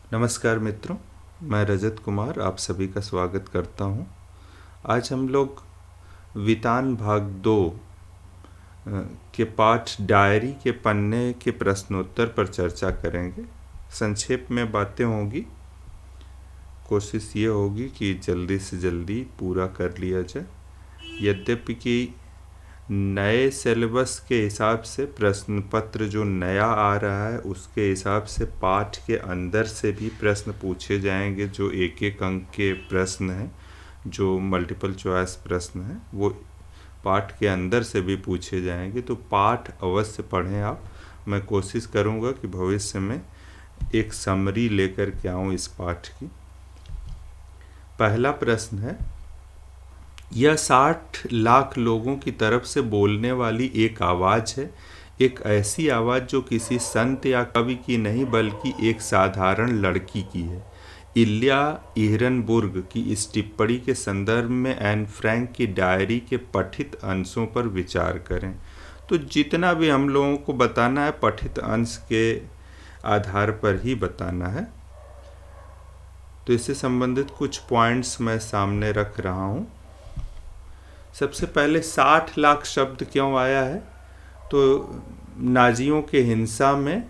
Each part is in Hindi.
नमस्कार मित्रों, मैं रजत कुमार आप सभी का स्वागत करता हूं। आज हम लोग वितान भाग 2 के पाठ डायरी के पन्ने के प्रश्नोत्तर पर चर्चा करेंगे। संक्षेप में बातें होंगी, कोशिश ये होगी कि जल्दी से जल्दी पूरा कर लिया जाए। यद्यपि कि नए सिलेबस के हिसाब से प्रश्न पत्र जो नया आ रहा है उसके हिसाब से पाठ के अंदर से भी प्रश्न पूछे जाएंगे। जो एक एक अंक के प्रश्न हैं, जो मल्टीपल चॉइस प्रश्न हैं, वो पाठ के अंदर से भी पूछे जाएंगे। तो पाठ अवश्य पढ़ें आप। मैं कोशिश करूँगा कि भविष्य में एक समरी लेकर के आऊँ इस पाठ की। पहला प्रश्न है, यह 60 लाख लोगों की तरफ से बोलने वाली एक आवाज़ है, एक ऐसी आवाज़ जो किसी संत या कवि की नहीं बल्कि एक साधारण लड़की की है। इल्या इहरनबुर्ग की इस टिप्पणी के संदर्भ में एन फ्रैंक की डायरी के पठित अंशों पर विचार करें। तो जितना भी हम लोगों को बताना है पठित अंश के आधार पर ही बताना है। तो इससे संबंधित कुछ पॉइंट्स मैं सामने रख रहा हूँ। सबसे पहले 60 लाख शब्द क्यों आया है? तो नाजियों के हिंसा में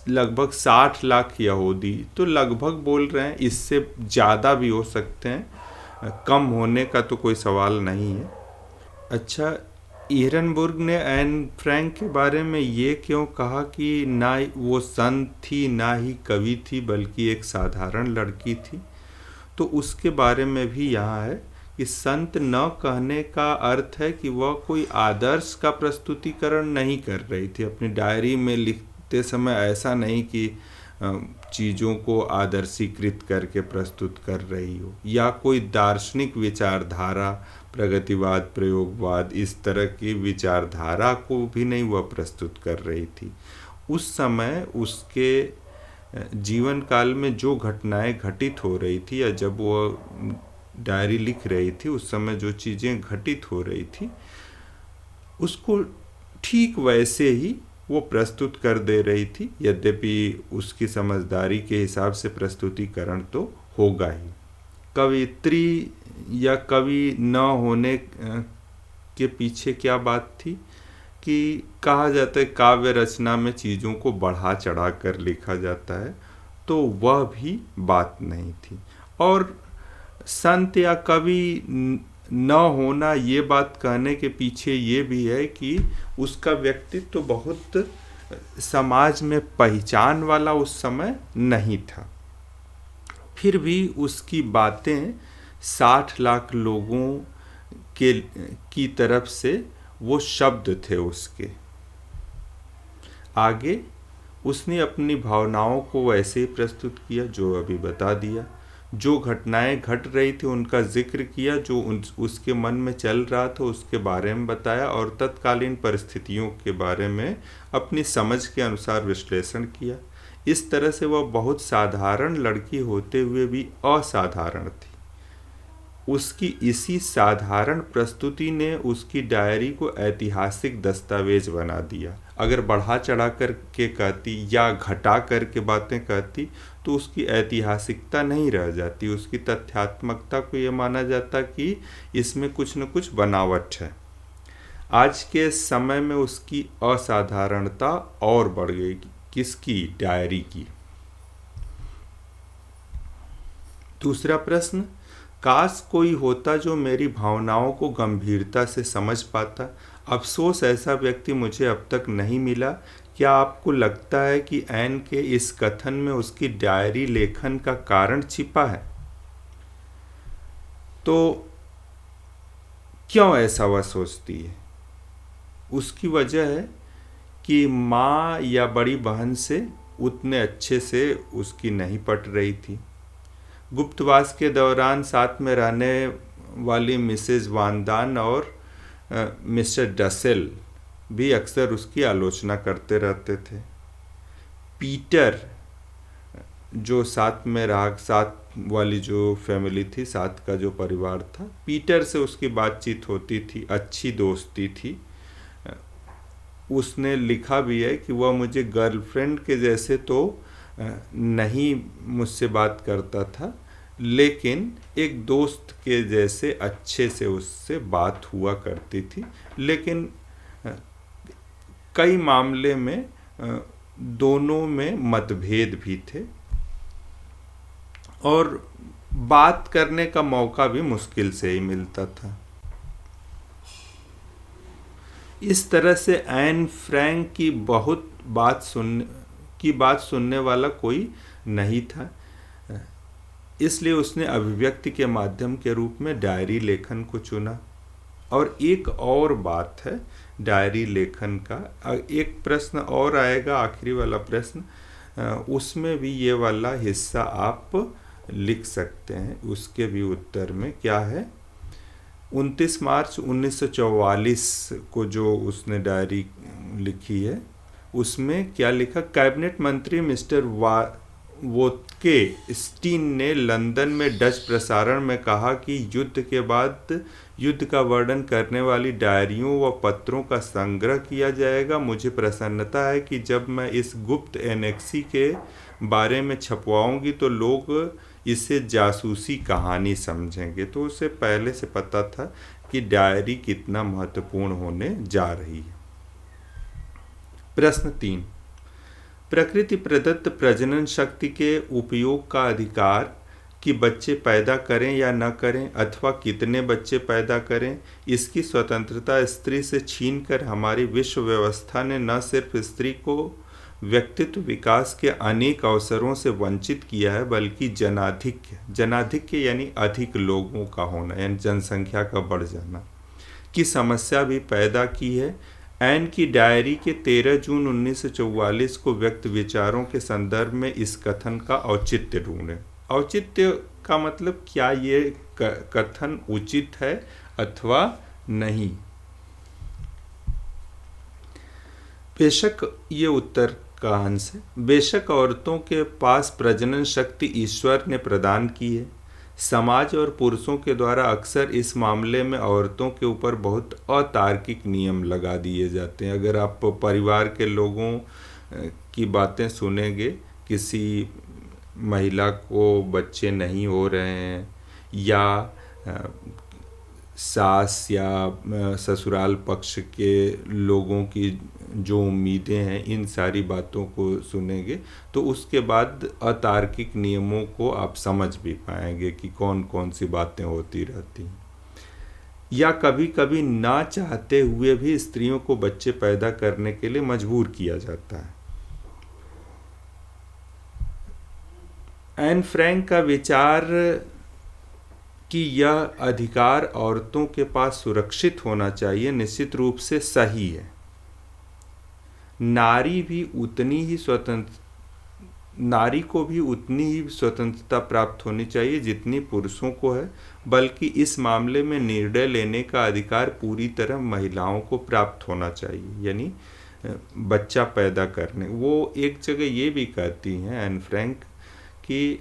लगभग 60 लाख यहूदी, तो लगभग बोल रहे हैं, इससे ज़्यादा भी हो सकते हैं, कम होने का तो कोई सवाल नहीं है। अच्छा, इहरनबुर्ग ने एन फ्रैंक के बारे में ये क्यों कहा कि ना वो संत थी ना ही कवि थी बल्कि एक साधारण लड़की थी? तो उसके बारे में भी यहाँ है कि संत न कहने का अर्थ है कि वह कोई आदर्श का प्रस्तुतिकरण नहीं कर रही थी। अपनी डायरी में लिखते समय ऐसा नहीं कि चीज़ों को आदर्शीकृत करके प्रस्तुत कर रही हो, या कोई दार्शनिक विचारधारा, प्रगतिवाद, प्रयोगवाद, इस तरह की विचारधारा को भी नहीं वह प्रस्तुत कर रही थी। उस समय उसके जीवन काल में जो घटनाएं घटित हो रही थी, या जब वह डायरी लिख रही थी उस समय जो चीज़ें घटित हो रही थी उसको ठीक वैसे ही वो प्रस्तुत कर दे रही थी। यद्यपि उसकी समझदारी के हिसाब से प्रस्तुतिकरण तो होगा ही। कवित्री या कवि न होने के पीछे क्या बात थी कि कहा जाता है काव्य रचना में चीज़ों को बढ़ा चढ़ा कर लिखा जाता है, तो वह भी बात नहीं थी। और संत या कवि न होना, ये बात कहने के पीछे ये भी है कि उसका व्यक्तित्व तो बहुत समाज में पहचान वाला उस समय नहीं था। फिर भी उसकी बातें 60 लाख लोगों की तरफ से वो शब्द थे उसके। आगे उसने अपनी भावनाओं को वैसे ही प्रस्तुत किया जो अभी बता दिया। जो घटनाएं घट रही थी उनका जिक्र किया, जो उसके मन में चल रहा था उसके बारे में बताया, और तत्कालीन परिस्थितियों के बारे में अपनी समझ के अनुसार विश्लेषण किया। इस तरह से वह बहुत साधारण लड़की होते हुए भी असाधारण थी। उसकी इसी साधारण प्रस्तुति ने उसकी डायरी को ऐतिहासिक दस्तावेज बना दिया। अगर बढ़ा चढ़ा कर के कहती या घटा कर के बातें कहती तो उसकी ऐतिहासिकता नहीं रह जाती, उसकी तथ्यात्मकता को ये माना जाता कि इसमें कुछ न कुछ बनावट है। आज के समय में उसकी असाधारणता और बढ़ गई। किसकी? डायरी की। दूसरा प्रश्न, काश कोई होता जो मेरी भावनाओं को गंभीरता से समझ पाता। अफसोस ऐसा व्यक्ति मुझे अब तक नहीं मिला। क्या आपको लगता है कि एन के इस कथन में उसकी डायरी लेखन का कारण छिपा है? तो क्यों ऐसा वह सोचती है? उसकी वजह है कि माँ या बड़ी बहन से उतने अच्छे से उसकी नहीं पट रही थी। गुप्तवास के दौरान साथ में रहने वाली मिसेज वानदान और मिस्टर डसेल भी अक्सर उसकी आलोचना करते रहते थे। पीटर, जो साथ में रहा, साथ वाली जो फैमिली थी, साथ का जो परिवार था, पीटर से उसकी बातचीत होती थी, अच्छी दोस्ती थी। उसने लिखा भी है कि वह मुझे गर्लफ्रेंड के जैसे तो नहीं मुझसे बात करता था, लेकिन एक दोस्त के जैसे अच्छे से उससे बात हुआ करती थी। लेकिन कई मामले में दोनों में मतभेद भी थे और बात करने का मौका भी मुश्किल से ही मिलता था। इस तरह से एन फ्रैंक की बात सुनने वाला कोई नहीं था, इसलिए उसने अभिव्यक्ति के माध्यम के रूप में डायरी लेखन को चुना। और एक और बात है डायरी लेखन का, एक प्रश्न और आएगा, आखिरी वाला प्रश्न, उसमें भी ये वाला हिस्सा आप लिख सकते हैं। उसके भी उत्तर में क्या है, 29 मार्च 1944 को जो उसने डायरी लिखी है, उसमें क्या लिखा, कैबिनेट मंत्री मिस्टर वोटके स्टीन ने लंदन में डच प्रसारण में कहा कि युद्ध के बाद युद्ध का वर्णन करने वाली डायरियों व पत्रों का संग्रह किया जाएगा। मुझे प्रसन्नता है कि जब मैं इस गुप्त एनेक्सी के बारे में छपवाऊंगी तो लोग इसे जासूसी कहानी समझेंगे। तो उसे पहले से पता था कि डायरी कितना महत्वपूर्ण होने जा रही है। प्रश्न 3, प्रकृति प्रदत्त प्रजनन शक्ति के उपयोग का अधिकार कि बच्चे पैदा करें या न करें अथवा कितने बच्चे पैदा करें, इसकी स्वतंत्रता स्त्री से छीनकर हमारी विश्व व्यवस्था ने न सिर्फ स्त्री को व्यक्तित्व विकास के अनेक अवसरों से वंचित किया है, बल्कि जनाधिक्य यानी अधिक लोगों का होना यानी जनसंख्या का बढ़ जाना की समस्या भी पैदा की है। एन की डायरी के 13 जून 1944 को व्यक्त विचारों के संदर्भ में इस कथन का औचित्य ढूंढें। औचित्य का मतलब क्या ये कथन उचित है अथवा नहीं। बेशक ये उत्तर का अंश है। बेशक औरतों के पास प्रजनन शक्ति ईश्वर ने प्रदान की है। समाज और पुरुषों के द्वारा अक्सर इस मामले में औरतों के ऊपर बहुत अतार्किक नियम लगा दिए जाते हैं। अगर आप परिवार के लोगों की बातें सुनेंगे, किसी महिला को बच्चे नहीं हो रहे हैं या सास या ससुराल पक्ष के लोगों की जो उम्मीदें हैं, इन सारी बातों को सुनेंगे तो उसके बाद अतार्किक नियमों को आप समझ भी पाएंगे कि कौन कौन सी बातें होती रहती हैं। या कभी कभी ना चाहते हुए भी स्त्रियों को बच्चे पैदा करने के लिए मजबूर किया जाता है। एन फ्रैंक का विचार कि यह अधिकार औरतों के पास सुरक्षित होना चाहिए निश्चित रूप से सही है। नारी को भी उतनी ही स्वतंत्रता प्राप्त होनी चाहिए जितनी पुरुषों को है, बल्कि इस मामले में निर्णय लेने का अधिकार पूरी तरह महिलाओं को प्राप्त होना चाहिए, यानी बच्चा पैदा करने। वो एक जगह ये भी कहती हैं एन फ्रैंक कि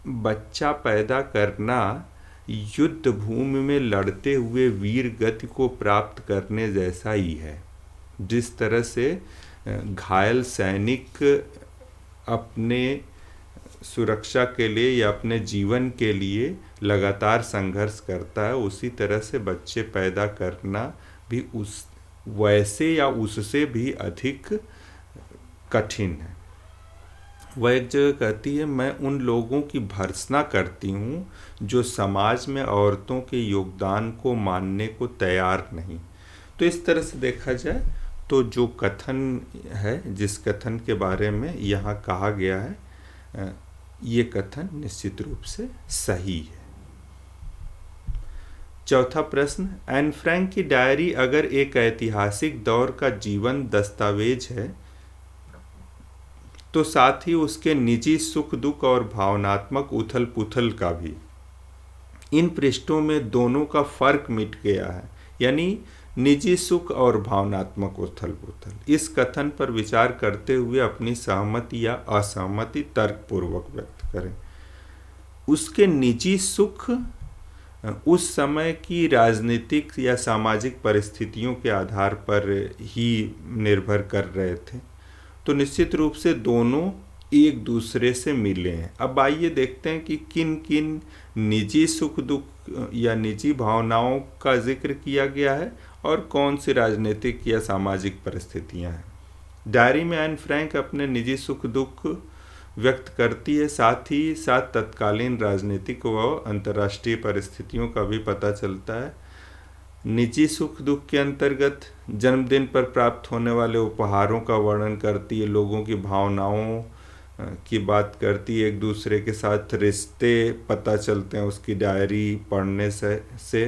बच्चा पैदा करना युद्ध भूमि में लड़ते हुए वीर गति को प्राप्त करने जैसा ही है। जिस तरह से घायल सैनिक अपने सुरक्षा के लिए या अपने जीवन के लिए लगातार संघर्ष करता है, उसी तरह से बच्चे पैदा करना भी वैसे या उससे भी अधिक कठिन है। वह एक जगह कहती है, मैं उन लोगों की भर्त्सना करती हूँ जो समाज में औरतों के योगदान को मानने को तैयार नहीं। तो इस तरह से देखा जाए तो जो कथन है, जिस कथन के बारे में यहाँ कहा गया है, ये कथन निश्चित रूप से सही है। चौथा प्रश्न, एन फ्रैंक की डायरी अगर एक ऐतिहासिक दौर का जीवन दस्तावेज है तो साथ ही उसके निजी सुख दुख और भावनात्मक उथल पुथल का भी। इन पृष्ठों में दोनों का फर्क मिट गया है, यानी निजी सुख और भावनात्मक उथल पुथल। इस कथन पर विचार करते हुए अपनी सहमति या असहमति तर्कपूर्वक व्यक्त करें। उसके निजी सुख उस समय की राजनीतिक या सामाजिक परिस्थितियों के आधार पर ही निर्भर कर रहे थे। तो निश्चित रूप से दोनों एक दूसरे से मिले हैं। अब आइए देखते हैं कि किन किन निजी सुख दुख या निजी भावनाओं का जिक्र किया गया है और कौन सी राजनीतिक या सामाजिक परिस्थितियां हैं। डायरी में एन फ्रैंक अपने निजी सुख दुख व्यक्त करती है, साथ ही साथ तत्कालीन राजनीतिक व अंतर्राष्ट्रीय परिस्थितियों का भी पता चलता है। निजी सुख दुख के अंतर्गत जन्मदिन पर प्राप्त होने वाले उपहारों का वर्णन करती है, लोगों की भावनाओं की बात करती है, एक दूसरे के साथ रिश्ते पता चलते हैं उसकी डायरी पढ़ने से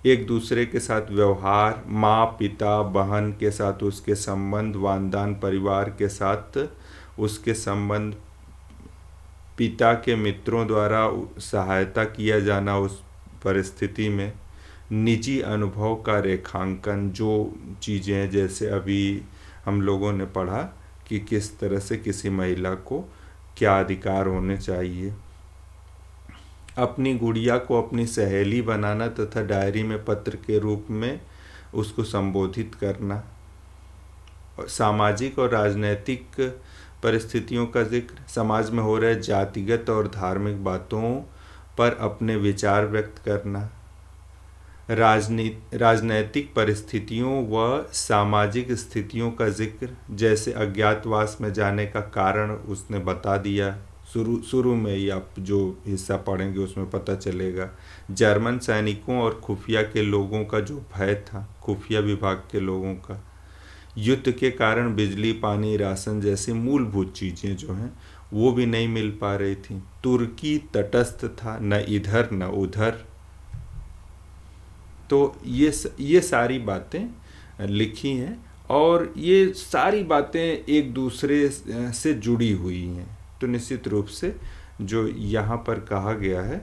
एक दूसरे के साथ व्यवहार, माँ पिता बहन के साथ उसके संबंध, वानदान परिवार के साथ उसके संबंध, पिता के मित्रों द्वारा सहायता किया जाना उस परिस्थिति में, निजी अनुभव का रेखांकन, जो चीज़ें जैसे अभी हम लोगों ने पढ़ा कि किस तरह से किसी महिला को क्या अधिकार होने चाहिए, अपनी गुड़िया को अपनी सहेली बनाना तथा डायरी में पत्र के रूप में उसको संबोधित करना, सामाजिक और राजनैतिक परिस्थितियों का जिक्र, समाज में हो रहे जातिगत और धार्मिक बातों पर अपने विचार व्यक्त करना, राजनैतिक परिस्थितियों व सामाजिक स्थितियों का जिक्र, जैसे अज्ञातवास में जाने का कारण उसने बता दिया, शुरू में ही आप जो हिस्सा पढ़ेंगे उसमें पता चलेगा। जर्मन सैनिकों और खुफिया के लोगों का जो भय था, खुफिया विभाग के लोगों का, युद्ध के कारण बिजली पानी राशन जैसी मूलभूत चीज़ें जो हैं वो भी नहीं मिल पा रही थी। तुर्की तटस्थ था, न इधर न उधर। तो ये सारी बातें लिखी हैं और ये सारी बातें एक दूसरे से जुड़ी हुई हैं। तो निश्चित रूप से जो यहाँ पर कहा गया है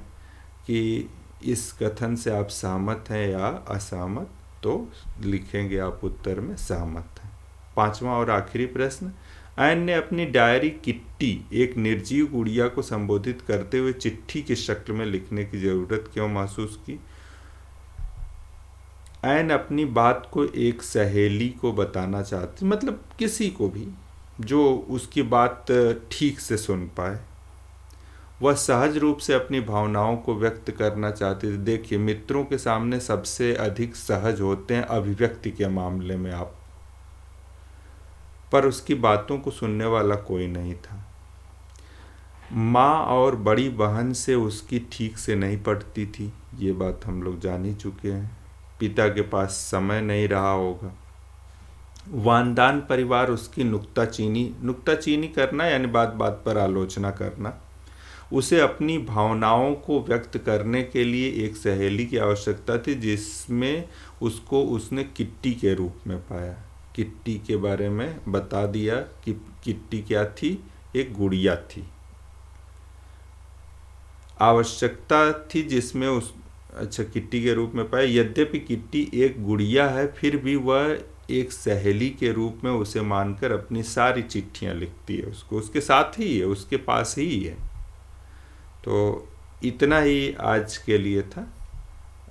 कि इस कथन से आप सहमत हैं या असहमत, तो लिखेंगे आप उत्तर में सहमत हैं। 5वां और आखिरी प्रश्न, एन ने अपनी डायरी किट्टी, एक निर्जीव गुड़िया को संबोधित करते हुए चिट्ठी की शक्ल में लिखने की जरूरत क्यों महसूस की? एन अपनी बात को एक सहेली को बताना चाहती, मतलब किसी को भी जो उसकी बात ठीक से सुन पाए। वह सहज रूप से अपनी भावनाओं को व्यक्त करना चाहती थी। देखिए, मित्रों के सामने सबसे अधिक सहज होते हैं अभिव्यक्ति के मामले में आप, पर उसकी बातों को सुनने वाला कोई नहीं था। माँ और बड़ी बहन से उसकी ठीक से नहीं पटती थी, ये बात हम लोग जान ही चुके हैं। पिता के पास समय नहीं रहा होगा। वानदान परिवार उसकी नुक्ताचीनी करना यानी बात बात पर आलोचना करना। उसे अपनी भावनाओं को व्यक्त करने के लिए एक सहेली की आवश्यकता थी, जिसमें उसको उसने किट्टी के रूप में पाया। किट्टी के बारे में बता दिया कि किट्टी क्या थी, एक गुड़िया थी। आवश्यकता थी जिसमें किट्टी के रूप में पाया। यद्यपि किट्टी एक गुड़िया है, फिर भी वह एक सहेली के रूप में उसे मानकर अपनी सारी चिट्ठियां लिखती है, उसको उसके साथ ही है, उसके पास ही है। तो इतना ही आज के लिए था।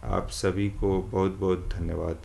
आप सभी को बहुत बहुत धन्यवाद।